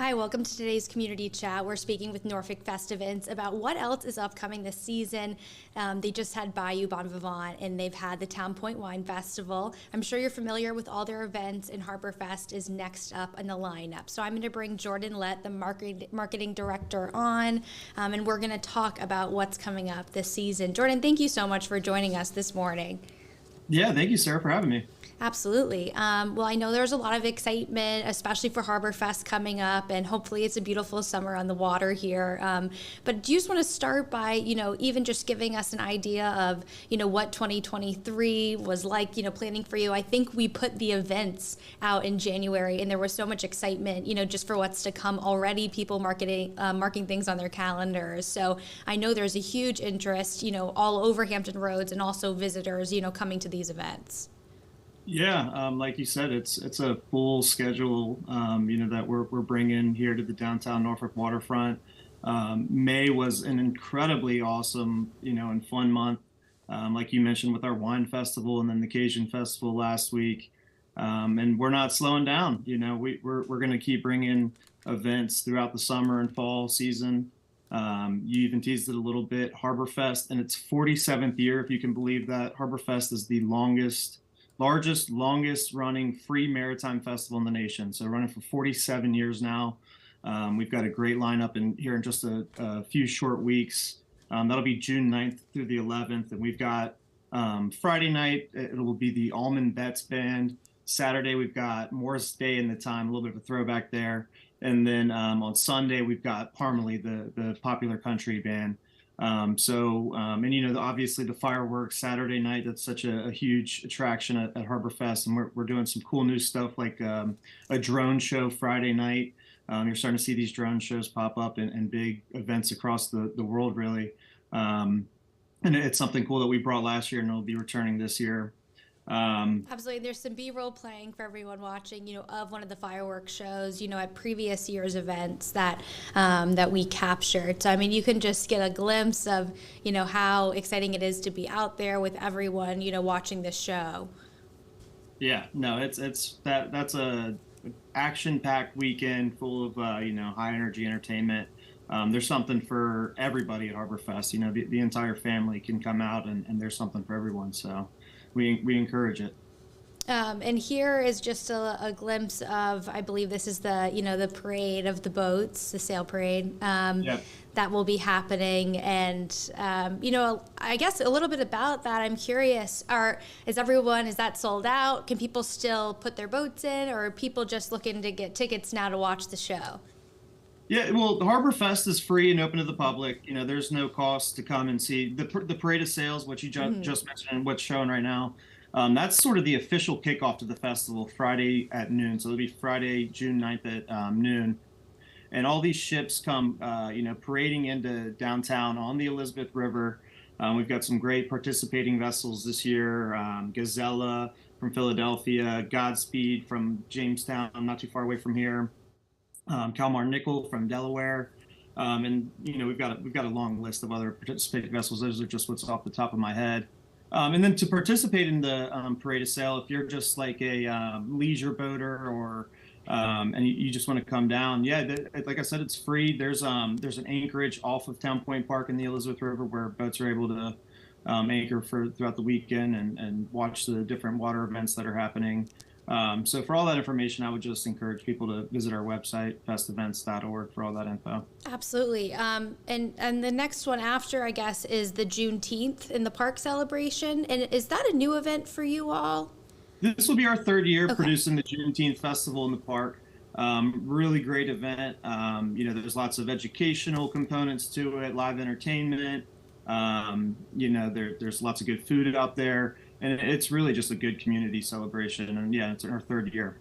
Hi, welcome to today's community chat. We're speaking with Norfolk Festevents about what else is upcoming this season. They just had Bayou Bon Vivant, and they've had the Town Point Wine Festival. I'm sure you're familiar with all their events, and Harbor Fest is next up in the lineup. So I'm going to bring Jordan Lett, the marketing director, on, and we're going to talk about what's coming up this season. Jordan, thank you so much for joining us this morning. Yeah, thank you, Sarah, for having me. Absolutely. Well, I know there's a lot of excitement, especially for Harbor Fest coming up, and hopefully it's a beautiful summer on the water here. But do you just want to start by, even just giving us an idea of, what 2023 was like, planning for you? I think we put the events out in January, and there was so much excitement, just for what's to come already, people marking things on their calendars. So I know there's a huge interest, all over Hampton Roads, and also visitors, coming to these events. Yeah, like you said, it's a full schedule, that we're bringing here to the downtown Norfolk waterfront. May was an incredibly awesome, and fun month, like you mentioned, with our wine festival and then the Cajun festival last week. And we're not slowing down. We're going to keep bringing events throughout the summer and fall season. You even teased it a little bit, Harbor Fest, and its 47th year, if you can believe that. Harbor Fest is the longest running free maritime festival in the nation. So running for 47 years now. We've got a great lineup here in just a few short weeks. That'll be June 9th through the 11th. And we've got Friday night, it will be the Allman Betts Band. Saturday, we've got Morris Day in the Time, a little bit of a throwback there. And then on Sunday, we've got Parmalee, the popular country band. Obviously the fireworks Saturday night, that's such a huge attraction at Harbor Fest. And we're doing some cool new stuff like a drone show Friday night. You're starting to see these drone shows pop up in big events across the world, really. And it's something cool that we brought last year and it'll be returning this year. Absolutely. There's some B-roll playing for everyone watching, of one of the fireworks shows, at previous year's events that we captured. So, I mean, you can just get a glimpse of, how exciting it is to be out there with everyone, watching this show. Yeah, no, that's a action-packed weekend full of, high energy entertainment. There's something for everybody at Harbor Fest. The entire family can come out and there's something for everyone. So we encourage it. And here is just a glimpse of, I believe this is the parade of the boats, the sail parade, Yep. that will be happening. And, I guess a little bit about that, I'm curious, is that sold out? Can people still put their boats in, or are people just looking to get tickets now to watch the show? Yeah, well, the Harbor Fest is free and open to the public. There's no cost to come and see the Parade of Sails, what you just mentioned, and what's showing right now. That's sort of the official kickoff to the festival, Friday at noon. So it'll be Friday, June 9th at noon. And all these ships come, parading into downtown on the Elizabeth River. We've got some great participating vessels this year. Gazella from Philadelphia, Godspeed from Jamestown, not too far away from here. Kalmar Nickel from Delaware, and we've got a long list of other participating vessels. Those are just what's off the top of my head. And then to participate in the Parade of Sail, if you're just like a leisure boater or and you just want to come down, like I said, it's free. There's an anchorage off of Town Point Park in the Elizabeth River where boats are able to anchor throughout the weekend and watch the different water events that are happening. So for all that information, I would just encourage people to visit our website, festevents.org, for all that info. Absolutely. And the next one after, I guess, is the Juneteenth in the park celebration. And is that a new event for you all? This will be our third year Okay. producing the Juneteenth Festival in the park. Really great event. There's lots of educational components to it, live entertainment. There's lots of good food out there. And it's really just a good community celebration. And yeah, it's our third year.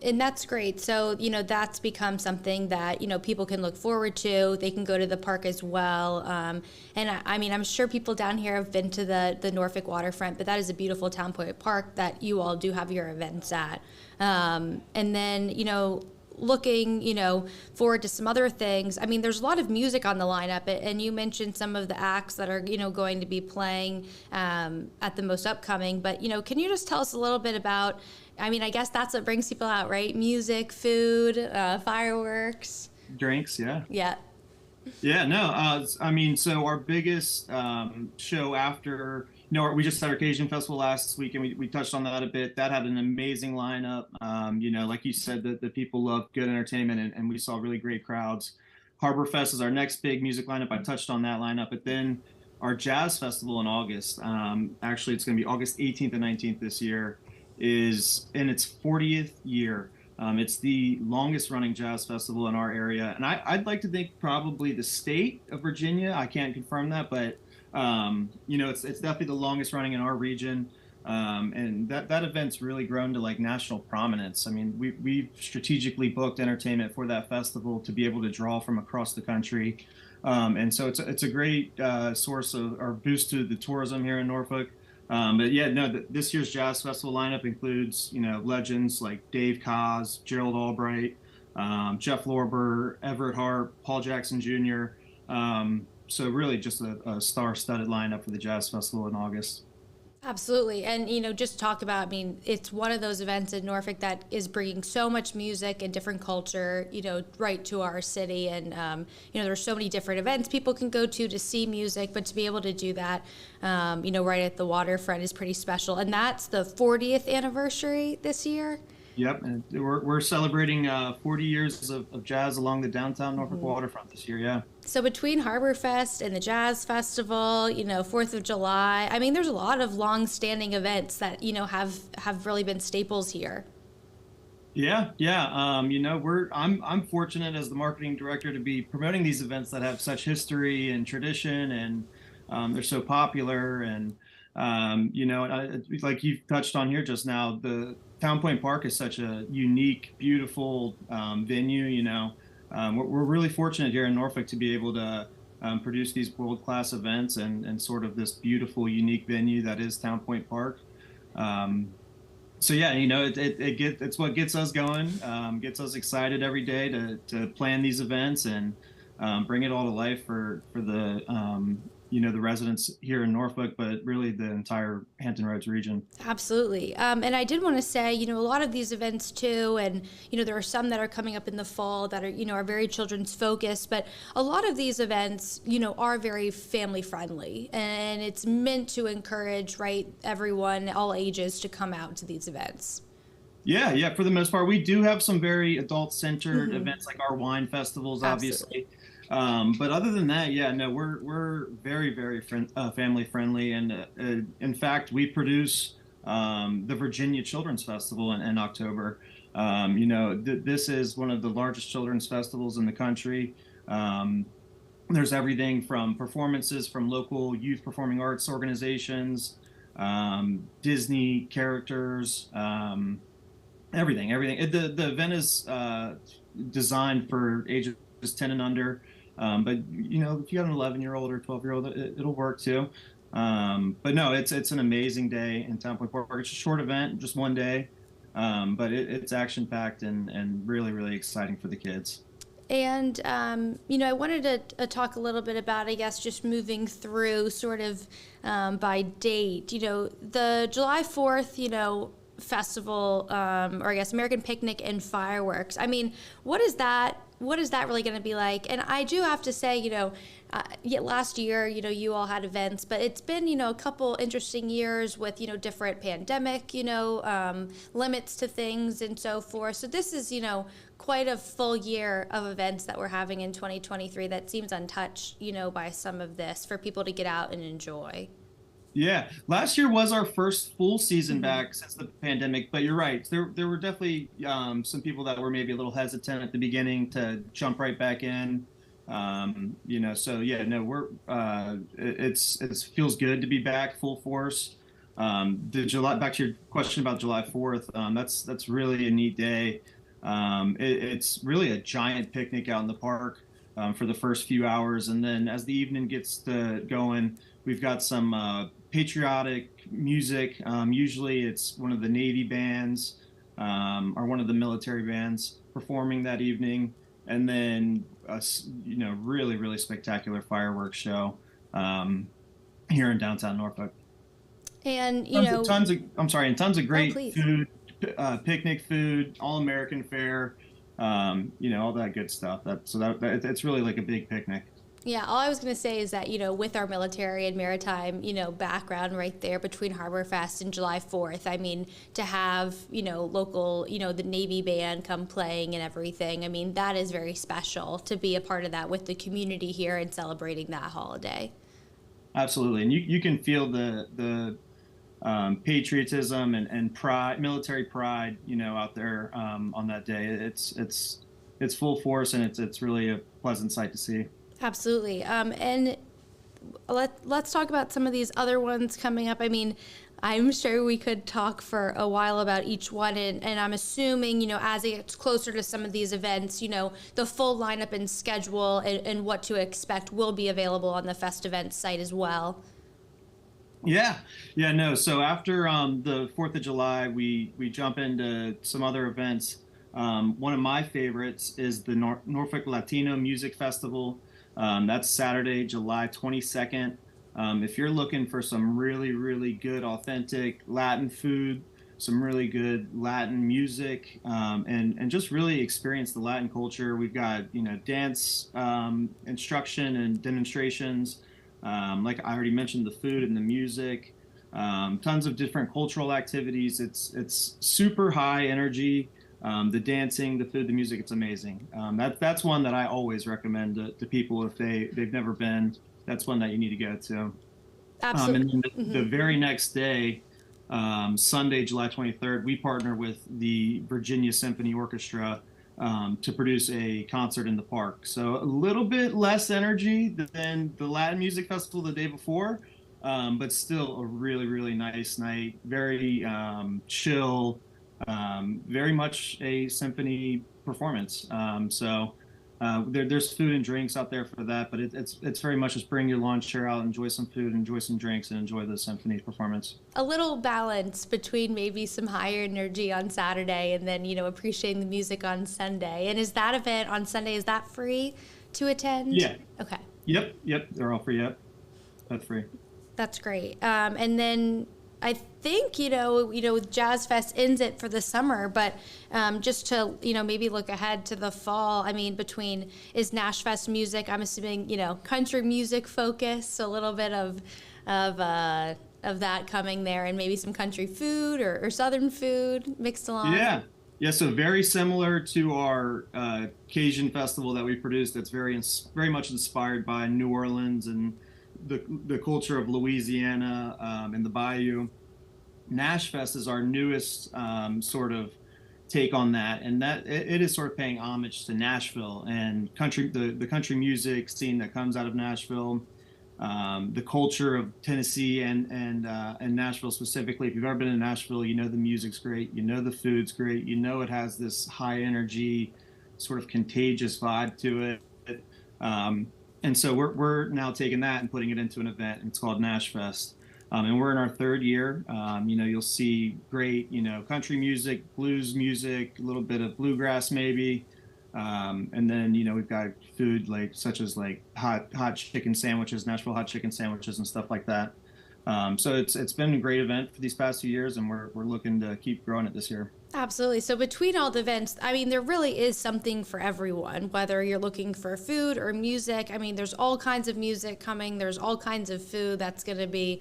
And that's great. So, that's become something that, people can look forward to. They can go to the park as well. I'm sure people down here have been to the Norfolk waterfront, but that is a beautiful Town Point Park that you all do have your events at. And then, looking, forward to some other things. I mean, there's a lot of music on the lineup, and you mentioned some of the acts that are, going to be playing at the most upcoming. But, can you just tell us a little bit about, I mean, I guess that's what brings people out, right? Music, food, fireworks. Drinks, yeah. Yeah. Yeah, no, I mean, so our biggest show after, we just had our Cajun Festival last week, and we touched on that a bit. That had an amazing lineup. Like you said, the people love good entertainment, and we saw really great crowds. Harbor Fest is our next big music lineup. I touched on that lineup, but then our Jazz Festival in August, actually, it's going to be August 18th and 19th this year, is in its 40th year. It's the longest running jazz festival in our area. And I'd like to think probably the state of Virginia. I can't confirm that, but, it's definitely the longest running in our region. And that event's really grown to like national prominence. I mean, we've strategically booked entertainment for that festival to be able to draw from across the country. And so it's a great source of or boost to the tourism here in Norfolk. But yeah, no, this year's Jazz Festival lineup includes, legends like Dave Koz, Gerald Albright, Jeff Lorber, Everett Hart, Paul Jackson Jr. So really just a star-studded lineup for the Jazz Festival in August. Absolutely. And, just talk about, I mean, it's one of those events in Norfolk that is bringing so much music and different culture, right to our city. And, there's so many different events people can go to see music, but to be able to do that, right at the waterfront is pretty special. And that's the 40th anniversary this year. Yep, and we're celebrating 40 years of jazz along the downtown Norfolk waterfront this year, yeah. So between Harbor Fest and the Jazz Festival, 4th of July, I mean, there's a lot of long-standing events that, have really been staples here. Yeah, yeah. I'm fortunate as the marketing director to be promoting these events that have such history and tradition, and they're so popular. And like you've touched on here just now, the Town Point Park is such a unique, beautiful venue. We're really fortunate here in Norfolk to be able to produce these world-class events and sort of this beautiful, unique venue that is Town Point Park. So yeah, it's what gets us going, gets us excited every day to plan these events and bring it all to life for the the residents here in Norfolk, but really the entire Hampton Roads region. Absolutely. And I did want to say, a lot of these events too, and, there are some that are coming up in the fall that are, are very children's focused, but a lot of these events, are very family friendly, and it's meant to encourage, right, everyone, all ages to come out to these events. Yeah, for the most part. We do have some very adult-centered events like our wine festivals, obviously. But other than that, yeah, no, we're very, very family friendly, and in fact, we produce the Virginia Children's Festival in October. This is one of the largest children's festivals in the country. There's everything from performances from local youth performing arts organizations, Disney characters, everything. The event is designed for ages 10 and under. But if you got an 11-year-old or 12-year-old, it'll work too. But no, it's an amazing day in Town Point Park. It's a short event, just one day, but it's action packed and really, really exciting for the kids. And I wanted to talk a little bit about, I guess, just moving through sort of by date. The July 4th, festival, or I guess American Picnic and Fireworks. I mean, what is that really going to be like? And I do have to say, last year, you all had events, but it's been, a couple interesting years with, different pandemic, limits to things and so forth. So this is, quite a full year of events that we're having in 2023 that seems untouched, by some of this for people to get out and enjoy. Yeah, last year was our first full season back since the pandemic, but you're right. There were definitely some people that were maybe a little hesitant at the beginning to jump right back in. So yeah, no, it feels good to be back full force. Back to your question about July 4th, that's really a neat day. It's really a giant picnic out in the park for the first few hours, and then as the evening gets going, we've got some patriotic music. Usually it's one of the Navy bands. are one of the military bands performing that evening, and then really really spectacular fireworks show here in downtown Norfolk. And, And tons of oh, great please. food, picnic food, all American fare, all that good stuff. It's really like a big picnic. Yeah, all I was going to say is that, with our military and maritime, background right there between Harbor Fest and July 4th, I mean, to have, local, the Navy band come playing and everything, I mean, that is very special to be a part of that with the community here and celebrating that holiday. Absolutely, and you can feel the patriotism and pride, military pride, out there on that day. It's full force, and it's really a pleasant sight to see. Absolutely. And let's talk about some of these other ones coming up. I mean, I'm sure we could talk for a while about each one, and I'm assuming, as it gets closer to some of these events, the full lineup and schedule and what to expect will be available on the Festevents site as well. Yeah, yeah, no. So after the 4th of July, we jump into some other events. One of my favorites is the Norfolk Latino Music Festival. That's Saturday, July 22nd. If you're looking for some really, really good, authentic Latin food, some really good Latin music, and just really experience the Latin culture, we've got dance instruction and demonstrations. Like I already mentioned, the food and the music, tons of different cultural activities. It's super high energy. The dancing, the food, the music, it's amazing. That's one that I always recommend to people if they've never been. That's one that you need to go to. Absolutely. And then the very next day, Sunday, July 23rd, we partner with the Virginia Symphony Orchestra to produce a concert in the park. So a little bit less energy than the Latin Music Festival the day before, but still a really, really nice night. Very chill, very much a symphony performance. There's food and drinks out there for that, but it's very much just bring your lawn chair out, enjoy some food, enjoy some drinks, and enjoy the symphony performance. A little balance between maybe some higher energy on Saturday and then, appreciating the music on Sunday. And is that event on Sunday, is that free to attend? Yeah. Okay. Yep. They're all free. Yep. That's free. That's great. And then I think, Jazz Fest ends it for the summer, but just to, maybe look ahead to the fall, I mean, is Nash Fest music, I'm assuming, country music focus, a little bit of that coming there, and maybe some country food or Southern food mixed along. Yeah. Yeah, so very similar to our Cajun festival that we produced. That's very much inspired by New Orleans and the culture of Louisiana and the Bayou. Nash Fest is our newest sort of take on that, and that it is sort of paying homage to Nashville and the country music scene that comes out of Nashville, the culture of Tennessee and Nashville specifically. If you've ever been to Nashville, the music's great, the food's great, it has this high energy, sort of contagious vibe to it. And so we're now taking that and putting it into an event, and it's called Nash Fest. And we're in our third year. You'll see great, country music, blues music, a little bit of bluegrass maybe. And then, we've got food such as hot chicken sandwiches, Nashville hot chicken sandwiches and stuff like that. So it's been a great event for these past few years, and we're looking to keep growing it this year. Absolutely. So between all the events, I mean, there really is something for everyone, whether you're looking for food or music. I mean, there's all kinds of music coming. There's all kinds of food that's going to be,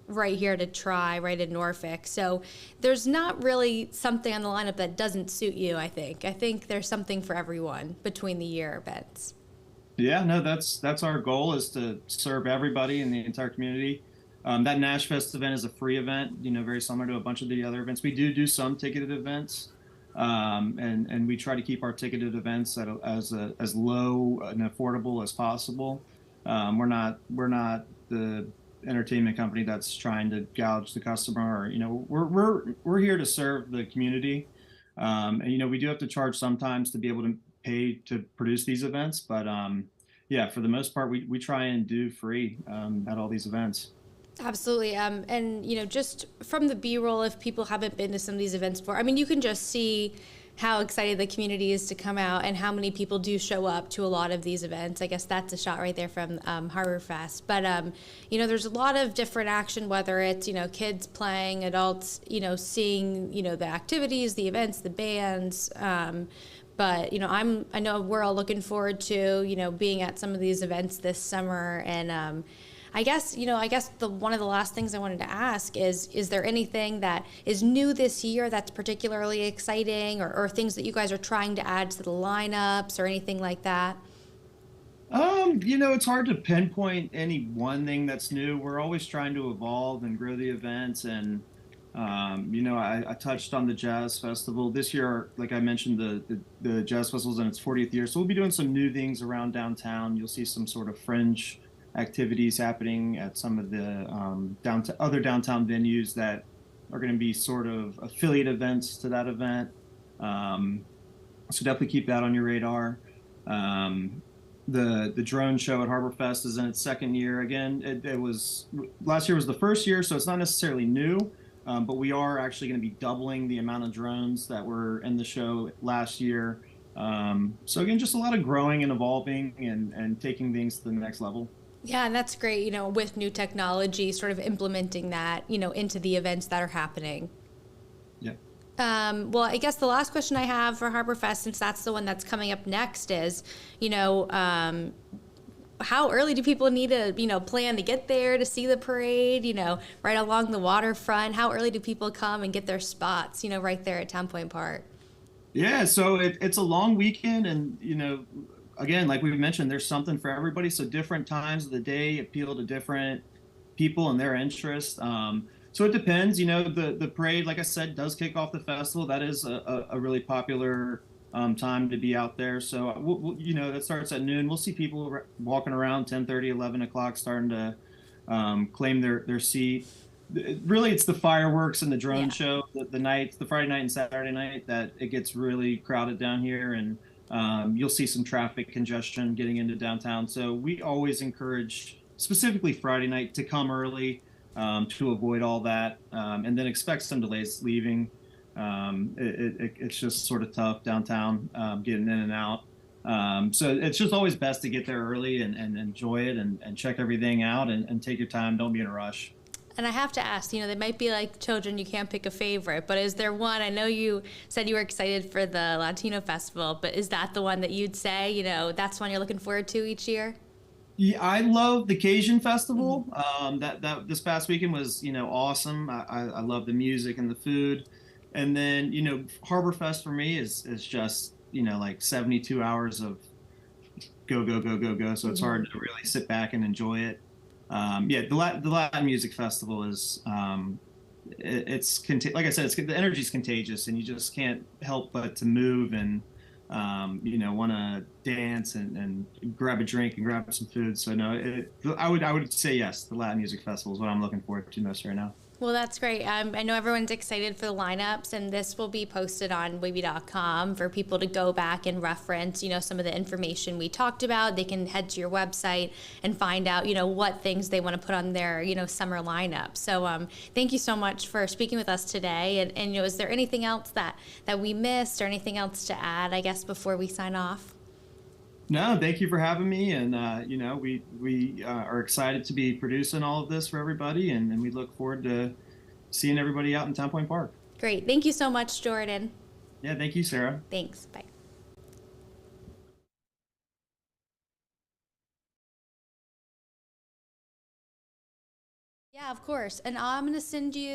right here to try right in Norfolk. So there's not really something on the lineup that doesn't suit you, I think. I think there's something for everyone between the year events. Yeah, no, that's our goal, is to serve everybody in the entire community. That Nash Fest event is a free event, very similar to a bunch of the other events. We do some ticketed events, and we try to keep our ticketed events as low and affordable as possible. We're not the entertainment company that's trying to gouge the customer. We're here to serve the community, and we do have to charge sometimes to be able to pay to produce these events, but yeah, for the most part, we try and do free at all these events. Absolutely. And just from the B-roll, if people haven't been to some of these events before, I mean, you can just see how excited the community is to come out and how many people do show up to a lot of these events. I guess that's a shot right there from Harbor Fest. But there's a lot of different action, whether it's kids playing, adults seeing the activities, the events, the bands. But I know we're all looking forward to being at some of these events this summer. And I guess the one of the last things I wanted to ask is there anything that is new this year that's particularly exciting, or things that you guys are trying to add to the lineups or anything like that? It's hard to pinpoint any one thing that's new. We're always trying to evolve and grow the events. And, I touched on the Jazz Festival this year. Like I mentioned, the Jazz Festival's in its 40th year. So we'll be doing some new things around downtown. You'll see some sort of fringe activities happening at some of the other downtown venues that are going to be sort of affiliate events to that event. So definitely keep that on your radar. The drone show at Harbor Fest is in its second year. Again, it was last year was the first year, so it's not necessarily new, but we are actually going to be doubling the amount of drones that were in the show last year. So again, just a lot of growing and evolving and taking things to the next level. Yeah, and that's great, with new technology, sort of implementing that, into the events that are happening. Yeah. Well, I guess the last question I have for Harbor Fest, since that's the one that's coming up next, is, how early do people need to, plan to get there to see the parade, right along the waterfront? How early do people come and get their spots, right there at Town Point Park? Yeah, so it's a long weekend, and again, like we mentioned, there's something for everybody. So different times of the day appeal to different people and their interests. So it depends. The parade, like I said, does kick off the festival. That is a really popular time to be out there. So that starts at noon. We'll see people walking around 10:30, 11 o'clock, starting to claim their seat. Really, it's the fireworks and the drone Yeah. show, the Friday night and Saturday night, that it gets really crowded down here, and you'll see some traffic congestion getting into downtown. So we always encourage, specifically Friday night, to come early to avoid all that, and then expect some delays leaving. It's just sort of tough downtown getting in and out. So it's just always best to get there early and enjoy it and check everything out and take your time. Don't be in a rush. And I have to ask, they might be like children, you can't pick a favorite, but is there one? I know you said you were excited for the Latino Festival, but is that the one that you'd say, that's one you're looking forward to each year? Yeah, I love the Cajun Festival. Mm-hmm. That this past weekend was, awesome. I love the music and the food. And then, Harbor Fest for me is just, like 72 hours of go, go, go, go, go. So it's Mm-hmm. hard to really sit back and enjoy it. Yeah, the Latin Music Festival is, like I said, the energy's contagious, and you just can't help but to move and, want to dance and grab a drink and grab some food. So no, I would say yes. The Latin Music Festival is what I'm looking forward to most right now. Well, that's great. I know everyone's excited for the lineups, and this will be posted on WAVY.com for people to go back and reference, some of the information we talked about. They can head to your website and find out, what things they want to put on their, summer lineup. So thank you so much for speaking with us today. And is there anything else that we missed, or anything else to add, I guess, before we sign off? No, thank you for having me. And, we are excited to be producing all of this for everybody. And we look forward to seeing everybody out in Town Point Park. Great. Thank you so much, Jordan. Yeah, thank you, Sarah. Thanks. Bye. Yeah, of course. And I'm going to send you